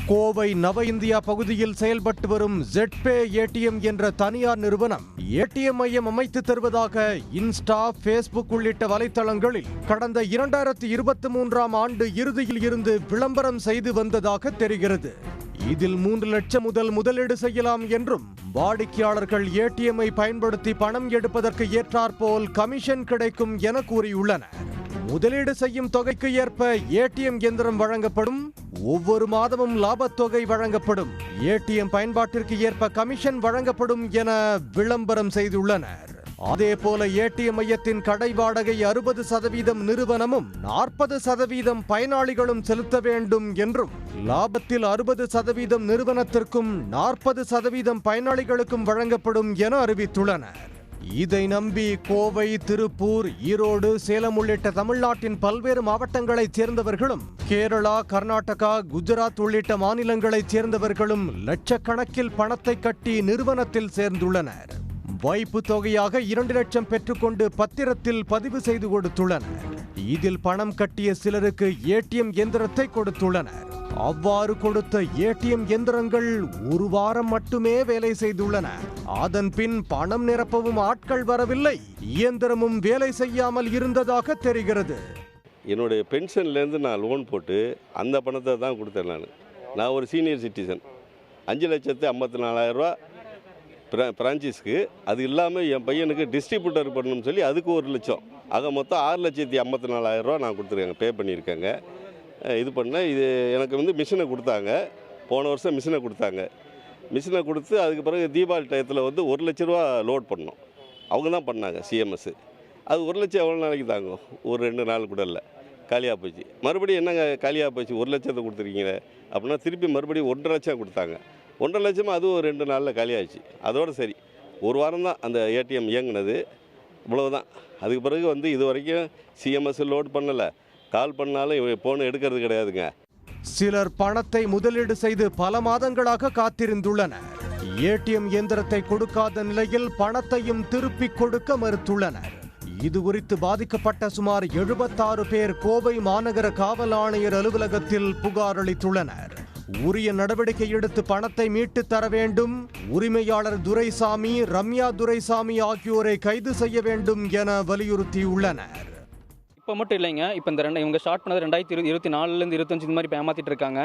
கோவை நவ இந்தியா பகுதியில் செயல்பட்டு வரும் ZPay ATM என்ற தனியார் நிறுவனம் ATM மையம் அமைத்து தருவதாக இன்ஸ்டா, ஃபேஸ்புக் உள்ளிட்ட வலைத்தளங்களில் கடந்த 2023ஆம் ஆண்டு இறுதியில் இருந்து விளம்பரம் செய்து வந்ததாக தெரிகிறது. இதில் 3 லட்சம் முதல் முதலீடு செய்யலாம் என்றும் வாடிக்கையாளர்கள் ATM-ஐ பயன்படுத்தி பணம் எடுப்பதற்கு ஏற்றாற்போல் கமிஷன் கிடைக்கும் என கூறியுள்ளனர். முதலீடு செய்யும் தொகைக்கு ஏற்ப ATM இயந்திரம் வழங்கப்படும். ஒவ்வொரு மாதமும் லாபத்தொகை வழங்கப்படும். ATM பயன்பாட்டிற்கு ஏற்ப கமிஷன் வழங்கப்படும் என விளம்பரம் செய்துள்ளனர். அதேபோல ATM மையத்தின் கடை வாடகை 60% நிறுவனமும் 40% பயனாளிகளும் செலுத்த வேண்டும் என்றும், லாபத்தில் 60% நிறுவனத்திற்கும் 40% பயனாளிகளுக்கும் வழங்கப்படும் என அறிவித்துள்ளனர். இதை நம்பி கோவை, திருப்பூர், ஈரோடு, சேலம் உள்ளிட்ட தமிழ்நாட்டின் பல்வேறு மாவட்டங்களைச் சேர்ந்தவர்களும், கேரளா, கர்நாடகா, குஜராத் உள்ளிட்ட மாநிலங்களைச் சேர்ந்தவர்களும் லட்சக்கணக்கில் பணத்தை கட்டி நிறுவனத்தில் சேர்ந்துள்ளனர். வைப்பு தொகையாக 2 லட்சம் பெற்றுக்கொண்டு பத்திரத்தில் பதிவு செய்து கொடுத்துள்ளனர். இதில் பணம் கட்டிய சிலருக்கு ATM இயந்திரத்தை கொடுத்துள்ளனர். அவ்வாறு கொடுத்த ATM இயந்திரங்கள் 1 வாரம் மட்டுமே வேலை செய்துள்ளன. அதன் பின் பணம் நிரப்பவும் ஆட்கள் வரவில்லை. இயந்திரமும் வேலை செய்யாமல் இருந்ததாக தெரிகிறது. என்னுடைய பென்ஷன்லேருந்து நான் லோன் போட்டு அந்த பணத்தை தான் கொடுத்தேன். நான் ஒரு சீனியர் சிட்டிசன். 5,54,000 ரூபா பிரான்ச்சைஸ்க்கு. அது இல்லாமல் என் பையனுக்கு டிஸ்ட்ரிபியூட்டர் பண்ணணும்னு சொல்லி அதுக்கு 1 லட்சம். ஆக மொத்தம் 6,54,000 ரூபா நான் கொடுத்துருக்கேங்க, பே பண்ணியிருக்கேங்க. இது பண்ணேன். இது எனக்கு மிஷினை கொடுத்தாங்க. போன வருஷம் மிஷினை கொடுத்தாங்க. மிஷினை கொடுத்து அதுக்கு பிறகு தீபாவளி டயத்தில் 1 லட்ச ரூபா லோட் பண்ணோம். அவங்க தான் பண்ணாங்க, CMS. அது 1 லட்சம் எவ்வளோ நாளைக்கு தாங்கும்? ஒரு 2 நாள் கூட இல்லை, காலியாக போச்சு. மறுபடியும் என்னங்க காலியாக போச்சு, 1 லட்சத்தை கொடுத்துருக்கீங்க அப்படின்னா திருப்பி மறுபடியும் 1.5 லட்சம் கொடுத்தாங்க. 1.5 லட்சமாக அதுவும் 2 நாளில் காலியாகிடுச்சு. அதோடு சரி, 1 வாரம் தான் அந்த ATM இயங்குனது, இவ்வளவுதான். அதுக்கு பிறகு இது வரைக்கும் CMS லோட் பண்ணலை. கால் பண்ணாலும் ஃபோன் எடுக்கிறது கிடையாதுங்க. சிலர் பணத்தை முதலீடு செய்து பல மாதங்களாக காத்திருந்துள்ளனர். ATM இயந்திரத்தை கொடுக்காத நிலையில் பணத்தையும் திருப்பி கொடுக்க மறுத்துள்ளனர். இது குறித்து பாதிக்கப்பட்ட சுமார் 76 பேர் கோவை மாநகர காவல் ஆணையர் அலுவலகத்தில் புகார் அளித்துள்ளனர். உரிய நடவடிக்கை எடுத்து பணத்தை மீட்டு தர வேண்டும். உரிமையாளர் துரைசாமி, ரம்யா துரைசாமி ஆகியோரை கைது செய்ய வேண்டும் என வலியுறுத்தியுள்ளனர். இப்போ மட்டும் இல்லைங்க, இப்போ இவங்க ஸ்டார்ட் பண்ணது 2024லேருந்து 25 இந்த மாதிரி இப்போ ஏமாற்றிட்டு இருக்காங்க.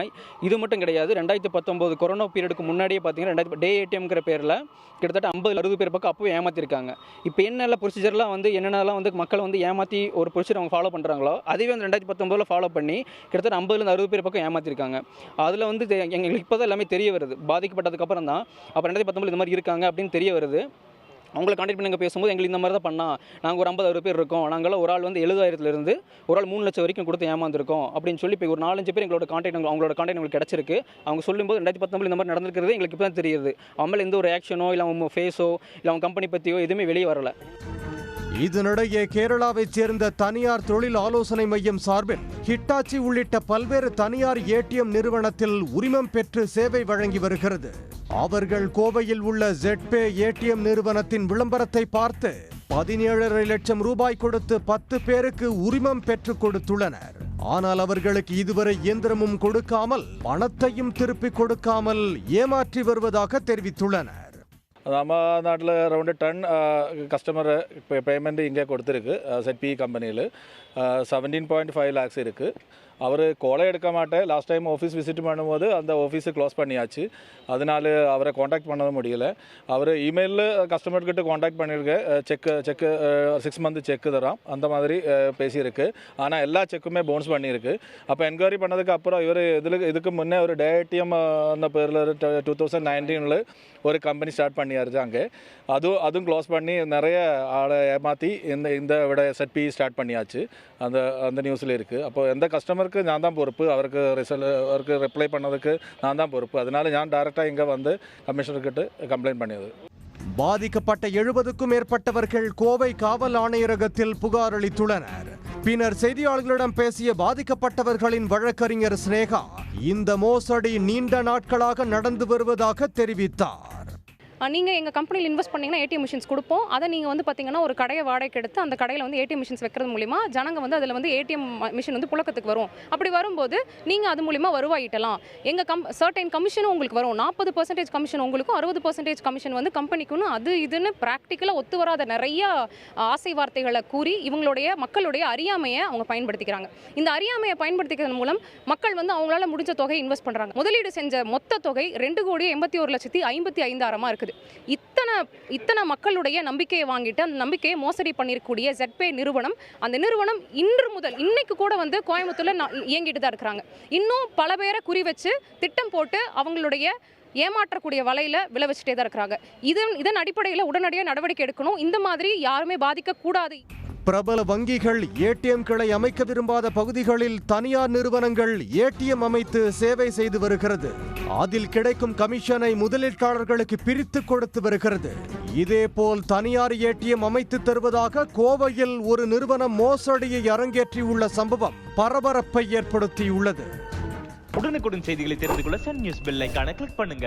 இது மட்டும் கிடையாது, 2019 கொரோனா பீரியடுக்கு முன்னாடியே பார்த்தீங்கன்னா டே ATMங்கிற பேரில் கிட்டத்தட்ட 50-60 பேர் பக்கம் அப்போவே ஏமாற்றிருக்காங்க. இப்போ என்னெல்லாம் ப்ரொசீஜர்லாம் என்னென்னலாம் மக்களை ஏமாற்றி ஒரு ப்ரொசீஜர் அவங்க ஃபாலோ பண்ணுறாங்களோ அதுவே 2019 ஃபாலோ பண்ணி கிட்டத்தட்ட 50-60 பேர் பக்கம் ஏமாற்றிருக்காங்க. அதில் எங்களுக்கு இப்போ தான் எல்லாமே தெரிய வருது. பாதிக்கப்பட்டதுக்கப்புறம் தான் அப்போ 2019 இந்த மாதிரி இருக்காங்க அப்படின்னு தெரிய வருது. அவங்களை கான்டாக்ட் பண்ணி பேசும்போது எங்களுக்கு இந்த மாதிரி தான் பண்ணால், நாங்கள் ஒரு 50-60 பேர் இருக்கோம், நாங்களாம் ஒரு ஆள் 70,000லேருந்து ஒரு ஆள் 3 லட்சம் வரைக்கும் கொடுத்து ஏமாந்துருக்கோம் அப்படின்னு சொல்லி இப்போ ஒரு 4-5 பேர் அவங்களோட கான்டாக்ட் எங்களுக்கு கிடச்சிருக்கு. அவங்க சொல்லும்போது 2019 இந்த மாதிரி நடந்திருக்கிறது எங்களுக்கு இப்போ தான் தெரியுது. அவங்க எந்த ஒரு ஆக்ஷனோ இல்லை அவங்க ஃபேஸோ இல்லை அவங்க கம்பெனி பற்றியோ எதுவுமே வெளியே வரலை. இதனிடையே கேரளாவைச் சேர்ந்த தனியார் தொழில் ஆலோசனை மையம் சார்பில் ஹிட்டாச்சி உள்ளிட்ட பல்வேறு தனியார் ATM நிறுவனத்தில் உரிமம் பெற்று சேவை வழங்கி வருகிறது. அவர்கள் கோவையில் உள்ள ZPay ATM நிறுவனத்தின் விளம்பரத்தை பார்த்து 17.5 லட்சம் ரூபாய் கொடுத்து 10 பேருக்கு உரிமம் பெற்று கொடுத்துள்ளனர். ஆனால் அவர்களுக்கு இதுவரை இயந்திரமும் கொடுக்காமல் பணத்தையும் திருப்பி கொடுக்காமல் ஏமாற்றி வருவதாக தெரிவித்துள்ளனர். நம்ம நாட்டில் அரௌண்ட் 10 கஸ்டமர் பேமெண்ட் இங்கே கொடுத்துருக்கு. ZPay கம்பெனியில் 17.5 lakhs இருக்குது. அவர் கோலை எடுக்க மாட்டேன். லாஸ்ட் டைம் ஆஃபீஸ் விசிட் பண்ணும்போது அந்த ஆஃபீஸை க்ளோஸ் பண்ணியாச்சு. அதனால அவரை காண்டாக்ட் பண்ண முடியல. அவர் இமெயிலில் கஸ்டமர்கிட்ட காண்டாக்ட் பண்ணியிருக்கேன். செக்கு 6 month செக்கு தரோம் அந்த மாதிரி பேசியிருக்கு. ஆனால் எல்லா செக்குமே பவுன்ஸ் பண்ணியிருக்கு. அப்போ என்கொயரி பண்ணதுக்கு அப்புறம் இவர் இதுக்கு முன்னே ஒரு டே ATM அந்த பேரில் 2019 ஒரு கம்பெனி ஸ்டார்ட் பண்ணியாச்சு. அங்கே அதுவும் க்ளோஸ் பண்ணி நிறைய ஆளை ஏமாற்றி இந்த விட ZPay ஸ்டார்ட் பண்ணியாச்சு. அந்த நியூஸில் இருக்குது. அப்போ எந்த கஸ்டமருக்கு நான் தான் பொறுப்பு, அவருக்கு ரிப்ளை பண்ணதுக்கு நான் தான் பொறுப்பு. அதனால நான் டைரெக்டாக இங்கே கமிஷனர்கிட்ட கம்ப்ளைண்ட் பண்ணியது. பாதிக்கப்பட்ட 70க்கும் மேற்பட்டவர்கள் கோவை காவல் ஆணையரகத்தில் புகார் அளித்துள்ளனர். பின்னர் செய்தியாளர்களிடம் பேசிய பாதிக்கப்பட்டவர்களின் வழக்கறிஞர் ஸ்னேகா இந்த மோசடி நீண்ட நாட்களாக நடந்து வருவதாக தெரிவித்தார். நீங்கள் எங்கள் கம்பெனியில் இன்வெஸ்ட் பண்ணிங்கன்னா ஏடிஎம் மிஷின்ஸ் கொடுப்போம், அதை நீங்கள் வந்து பார்த்தீங்கன்னா ஒரு கடையை வாடகைக்கு எடுத்து அந்த கடையில் வந்து ஏடிஎம் மிஷின்ஸ் வைக்கிறது மூலிமா ஜனங்க வந்து அதில் வந்து ஏடிஎம் மிஷின் வந்து புழக்கத்துக்கு வரும். அப்படி வரும்போது நீங்கள் அது மூலிமா வருவாயிட்டலாம். எங்கள் சர்டைன் கமிஷனும் உங்களுக்கு வரும். 40% கமிஷன் உங்களுக்கும் 60% கமிஷன் வந்து கம்பெனிக்குன்னு அது இதுன்னு ப்ராக்டிக்கலாக ஒத்து வராத நிறைய ஆசை வார்த்தைகளை கூறி இவங்களுடைய மக்களுடைய அறியாமையை அவங்க பயன்படுத்திக்கிறாங்க. இந்த அறியாமையை பயன்படுத்திக்கிறது மூலம் மக்கள் வந்து அவங்களால முடிஞ்ச தொகையை இன்வெஸ்ட் பண்ணுறாங்க. முதலீடு செஞ்ச மொத்த தொகை 2,81,55,000 இருக்குது. இத்தனை மக்களுடைய நம்பிக்கையை வாங்கிட்டு அந்த நம்பிக்கையை மோசடி பண்ணிருக்கக்கூடிய ZPay நிறுவனம், அந்த நிறுவனம் இன்று முதல் இன்னைக்கு கூட வந்து கோயம்புத்தூர்ல இயங்கிட்டு தான் இருக்கிறாங்க. இன்னும் பல பேரை குறி வச்சு திட்டம் போட்டு அவங்களுடைய ஏமாற்றக்கூடிய வலையில விளை வச்சுட்டே தான் இருக்கிறாங்க. இதன் அடிப்படையில் உடனடியாக நடவடிக்கை எடுக்கணும். இந்த மாதிரி யாருமே பாதிக்கக்கூடாது. பிரபல வங்கிகள் ஏடிஎம்களை அமைக்க விரும்பாத பகுதிகளில் தனியார் நிறுவனங்கள் ஏடிஎம் அமைத்து சேவை செய்து வருகிறது. அதில் கிடைக்கும் கமிஷனை முதலீட்டாளர்களுக்கு பிரித்து கொடுத்து வருகிறது. இதேபோல் தனியார் ஏடிஎம் அமைத்து தருவதாக கோவையில் ஒரு நிறுவனம் மோசடியை அரங்கேற்றியுள்ள சம்பவம் பரபரப்பை ஏற்படுத்தியுள்ளது. உடனுக்குடன் செய்திகளை தெரிந்து கொள்ள சன் நியூஸ் பெல் ஐகானை கிளிக் பண்ணுங்க.